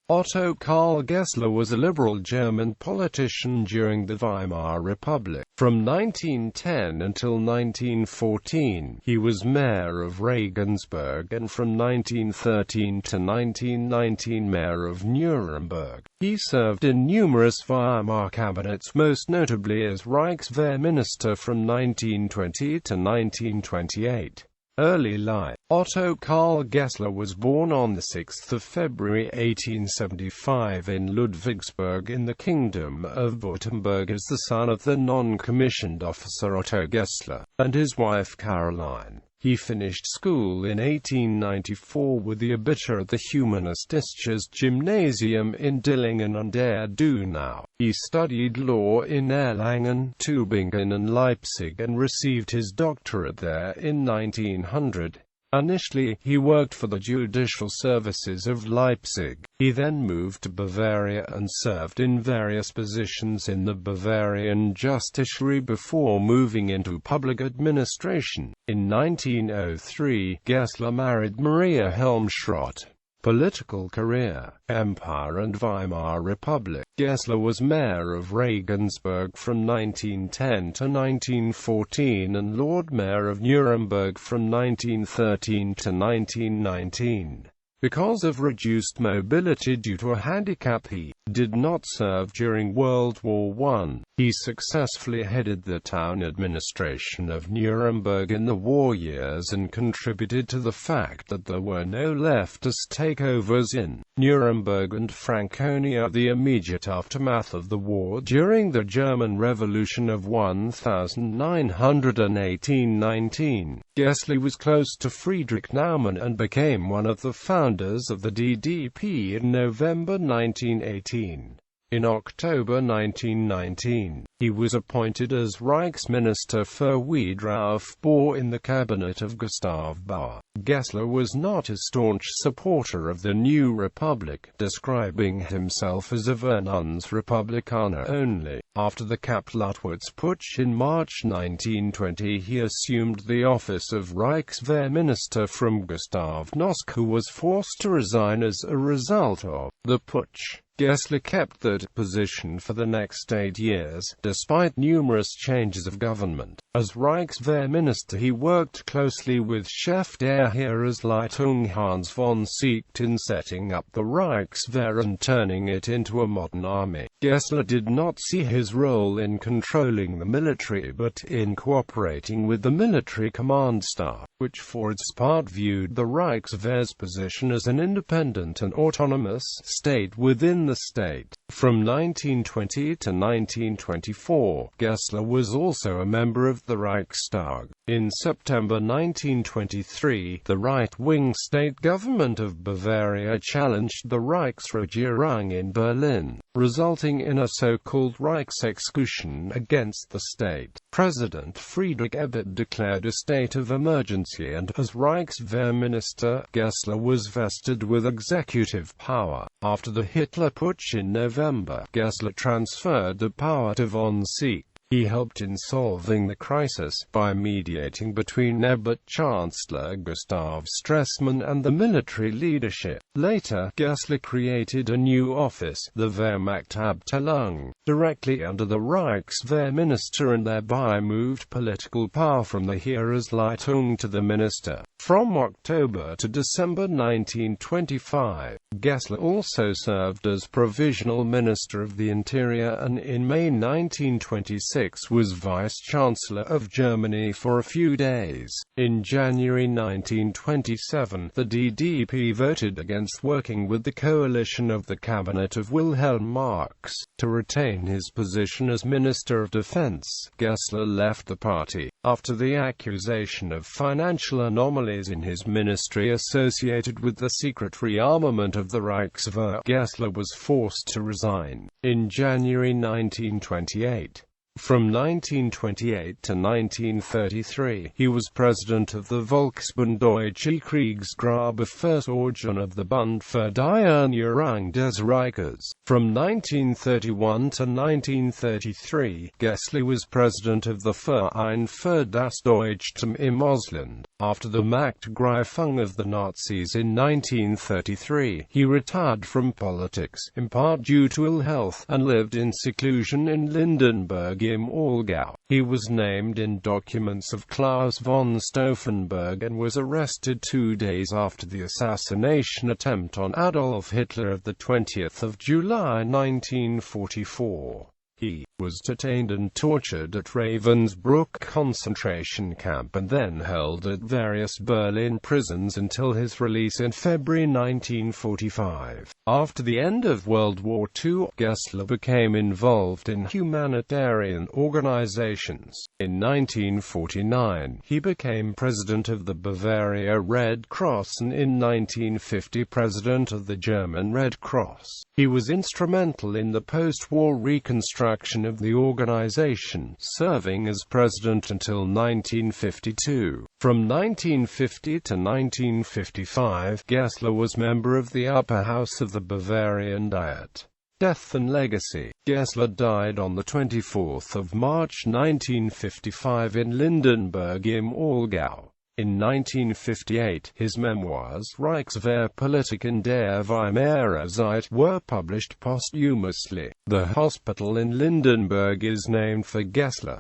Otto Karl Gessler was a liberal German politician during the Weimar Republic. From 1910 until 1914, he was mayor of Regensburg, and from 1913 to 1919 mayor of Nuremberg. He served in numerous Weimar cabinets, most notably as Reichswehrminister from 1920 to 1928. Early life. Otto Karl Gessler was born on 6 February 1875 in Ludwigsburg in the Kingdom of Württemberg as the son of the non-commissioned officer Otto Gessler and his wife Caroline. He finished school in 1894 with the Abitur at the Humanistisches Gymnasium in Dillingen an der Donau. He studied law in Erlangen, Tübingen and Leipzig and received his doctorate there in 1900. Initially, he worked for the judicial services of Leipzig. He then moved to Bavaria and served in various positions in the Bavarian justiciary before moving into public administration. In 1903, Gessler married Maria Helmschrott. Political career, Empire and Weimar Republic. Gessler was mayor of Regensburg from 1910 to 1914 and Lord Mayor of Nuremberg from 1913 to 1919. Because of reduced mobility due to a handicap, he did not serve during World War I. He successfully headed the town administration of Nuremberg in the war years and contributed to the fact that there were no leftist takeovers in Nuremberg and Franconia. The immediate aftermath of the war during the German Revolution of 1918-19. Gessler was close to Friedrich Naumann and became one of the founders of the DDP in November 1918. In October 1919, he was appointed as Reichsminister für Wiederaufbau in the cabinet of Gustav Bauer. Gessler was not a staunch supporter of the new republic, describing himself as a Vernunftsrepublikaner only. After the Kapp-Luttwitz putsch in March 1920, he assumed the office of Reichswehrminister from Gustav Noske, who was forced to resign as a result of the putsch. Gessler kept that position for the next 8 years, despite numerous changes of government. As Reichswehrminister, he worked closely with Chef der Heeresleitung Hans von Seeckt in setting up the Reichswehr and turning it into a modern army. Gessler did not see his role in controlling the military but in cooperating with the military command staff, which for its part viewed the Reichswehr's position as an independent and autonomous state within the state. From 1920 to 1924, Gessler was also a member of the Reichstag. In September 1923, the right-wing state government of Bavaria challenged the Reichsregierung in Berlin, resulting in a so-called Reichsexekution against the state. President Friedrich Ebert declared a state of emergency, and as Reichswehrminister, Gessler was vested with executive power. After the Hitler putsch in November, Gessler transferred the power to von Seeckt. He helped in solving the crisis by mediating between Ebert, Chancellor Gustav Stresemann and the military leadership. Later, Gessler created a new office, the Wehrmachtabteilung, directly under the Reichswehrminister, and thereby moved political power from the Heeresleitung to the minister. From October to December 1925, Gessler also served as Provisional Minister of the Interior and in May 1926 was Vice-Chancellor of Germany for a few days. In January 1927, the DDP voted against working with the coalition of the cabinet of Wilhelm Marx. To retain his position as Minister of Defense, Gessler left the party. After the accusation of financial anomalies in his ministry associated with the secret rearmament of the Reichswehr, Gessler was forced to resign. In January 1928, From 1928 to 1933, he was president of the Volksbund Deutsche Kriegsgrabeversorgung of the Bund für die Erneuerung des Reiches. From 1931 to 1933, Gessler was president of the Verein für das Deutschtum im Ausland. After the Machtgreifung of the Nazis in 1933, he retired from politics, in part due to ill health, and lived in seclusion in Lindenberg im Allgäu. He was named in documents of Klaus von Stauffenberg and was arrested 2 days after the assassination attempt on Adolf Hitler of 20 July 1944. He was detained and tortured at Ravensbrück concentration camp and then held at various Berlin prisons until his release in February 1945. After the end of World War II, Gessler became involved in humanitarian organizations. In 1949, he became president of the Bavaria Red Cross and in 1950 president of the German Red Cross. He was instrumental in the post-war reconstruction of the organization, serving as president until 1952. From 1950 to 1955, Gessler was member of the upper house of the Bavarian Diet. Death and legacy. Gessler died on 24 March 1955 in Lindenberg im Allgäu. In 1958, his memoirs Reichswehrpolitik in der Weimarer Zeit were published posthumously. The hospital in Lindenberg is named for Gessler.